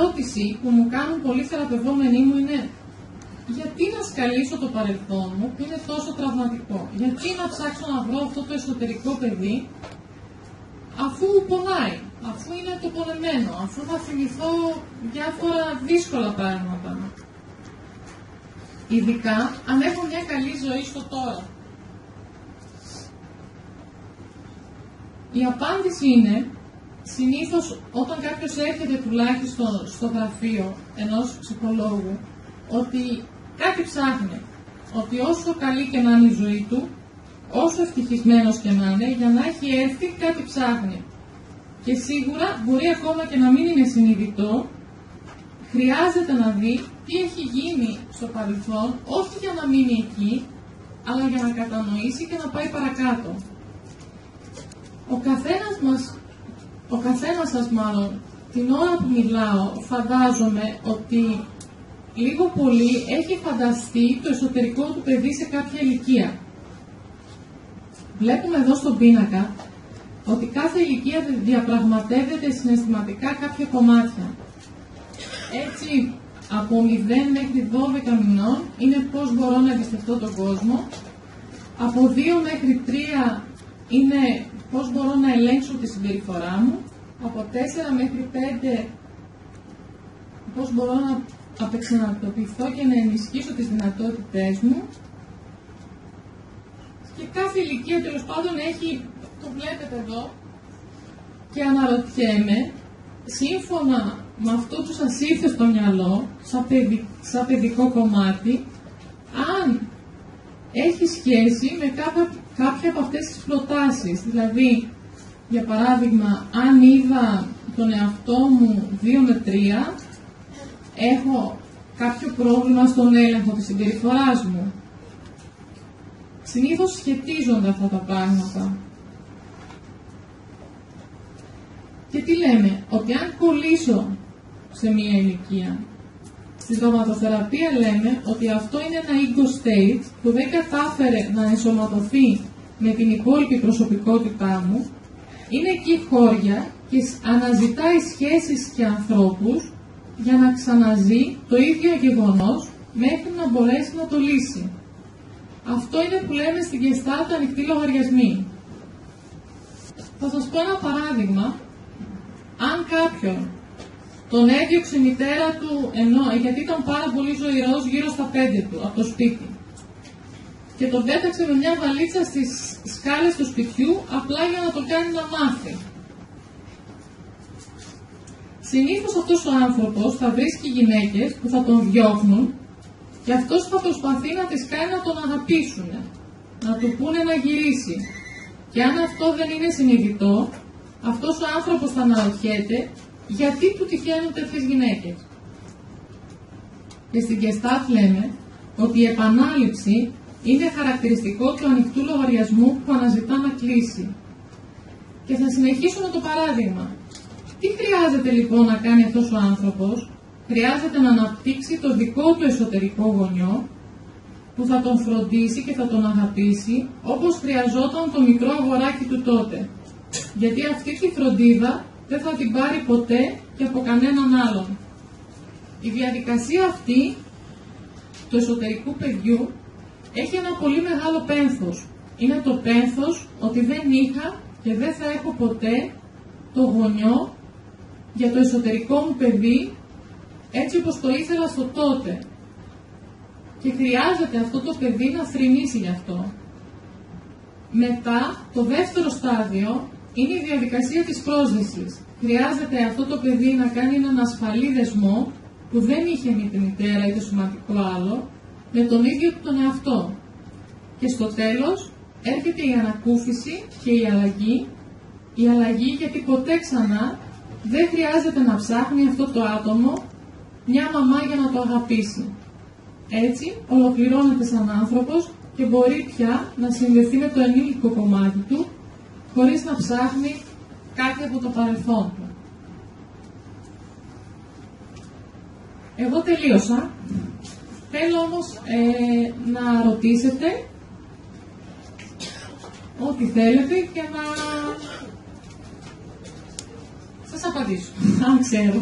ερώτηση που μου κάνουν πολλοί θεραπευόμενοι μου είναι γιατί να σκαλίσω το παρελθόν μου που είναι τόσο τραυματικό, γιατί να ψάξω να βρω αυτό το εσωτερικό παιδί αφού πονάει, αφού είναι το πονεμένο, αφού θα θυμηθώ διάφορα δύσκολα πράγματα. Ειδικά αν έχω μια καλή ζωή στο τώρα. Η απάντηση είναι, συνήθως όταν κάποιος έρχεται τουλάχιστον στο γραφείο ενός ψυχολόγου, ότι κάτι ψάχνει, ότι όσο καλή και να είναι η ζωή του, όσο ευτυχισμένος και να είναι, για να έχει έρθει κάτι ψάχνει. Και σίγουρα μπορεί ακόμα και να μην είναι συνειδητό, χρειάζεται να δει τι έχει γίνει στο παρελθόν, όχι για να μείνει εκεί, αλλά για να κατανοήσει και να πάει παρακάτω. Ο καθένας σας μάλλον, την ώρα που μιλάω, φαντάζομαι ότι λίγο πολύ έχει φανταστεί το εσωτερικό του παιδί σε κάποια ηλικία. Βλέπουμε εδώ στον πίνακα ότι κάθε ηλικία διαπραγματεύεται συναισθηματικά κάποια κομμάτια. Έτσι, από 0 μέχρι 12 μηνών είναι πώς μπορώ να εμπιστευτώ τον κόσμο. Από 2 μέχρι 3 είναι πώς μπορώ να ελέγξω τη συμπεριφορά μου. Από 4 μέχρι 5 πώς μπορώ να απεξανακτοποιηθώ και να ενισχύσω τις δυνατότητές μου. Και κάθε ηλικία τέλος πάντων έχει, το βλέπετε εδώ, και αναρωτιέμαι, σύμφωνα με αυτό που σας ήρθε στο μυαλό, σαν παιδικό κομμάτι, αν έχει σχέση με κάποια από αυτές τις προτάσεις. Δηλαδή, για παράδειγμα, αν είδα τον εαυτό μου 2 με 3, έχω κάποιο πρόβλημα στον έλεγχο της συμπεριφοράς μου. Συνήθως σχετίζονται αυτά τα πράγματα. Και τι λέμε, ότι αν κολλήσω σε μία ηλικία, στη δραματοθεραπεία λέμε ότι αυτό είναι ένα ego state που δεν κατάφερε να ενσωματωθεί με την υπόλοιπη προσωπικότητά μου, είναι εκεί χώρια και αναζητάει σχέσεις και ανθρώπους για να ξαναζεί το ίδιο γεγονός μέχρι να μπορέσει να το λύσει. Αυτό είναι που λέμε στην Gestalt ανοιχτοί λογαριασμοί. Θα σας πω ένα παράδειγμα. Αν κάποιον τον έδιωξε η μητέρα του γιατί ήταν πάρα πολύ ζωηρός γύρω στα 5 του από το σπίτι και τον πέταξε με μια βαλίτσα στις σκάλες του σπιτιού απλά για να τον κάνει να μάθει. Συνήθως αυτός ο άνθρωπος θα βρίσκει γυναίκες που θα τον διώχνουν και αυτός θα προσπαθεί να τις κάνει να τον αγαπήσουν, να του πούνε να γυρίσει. Και αν αυτό δεν είναι συνειδητό, αυτός ο άνθρωπος θα αναρωτιέται γιατί του τυχαίνουν τέτοιες γυναίκες. Και στην Gestalt λέμε ότι η επανάληψη είναι χαρακτηριστικό του ανοιχτού λογαριασμού που αναζητά να κλείσει. Και θα συνεχίσουμε το παράδειγμα. Τι χρειάζεται λοιπόν να κάνει αυτός ο άνθρωπος? Χρειάζεται να αναπτύξει το δικό του εσωτερικό γονιό που θα τον φροντίσει και θα τον αγαπήσει όπως χρειαζόταν το μικρό αγοράκι του τότε. Γιατί αυτή τη φροντίδα δεν θα την πάρει ποτέ και από κανέναν άλλον. Η διαδικασία αυτή του εσωτερικού παιδιού έχει ένα πολύ μεγάλο πένθος. Είναι το πένθος ότι δεν είχα και δεν θα έχω ποτέ το γονιό για το εσωτερικό μου παιδί έτσι όπως το ήθελα στο τότε. Και χρειάζεται αυτό το παιδί να θρηνήσει γι' αυτό. Μετά, το δεύτερο στάδιο είναι η διαδικασία της πρόσδεσης. Χρειάζεται αυτό το παιδί να κάνει έναν ασφαλή δεσμό που δεν είχε με τη μητέρα ή το σημαντικό άλλο, με τον ίδιο τον εαυτό. Και στο τέλος έρχεται η ανακούφιση και η αλλαγή γιατί ποτέ ξανά δεν χρειάζεται να ψάχνει αυτό το άτομο μια μαμά για να το αγαπήσει. Έτσι ολοκληρώνεται σαν άνθρωπος και μπορεί πια να συνδεθεί με το ενήλικο κομμάτι του χωρίς να ψάχνει κάτι από το παρελθόν του. Εγώ τελείωσα. Θέλω όμως να ρωτήσετε ό,τι θέλετε και να σας απαντήσω, αν ξέρω.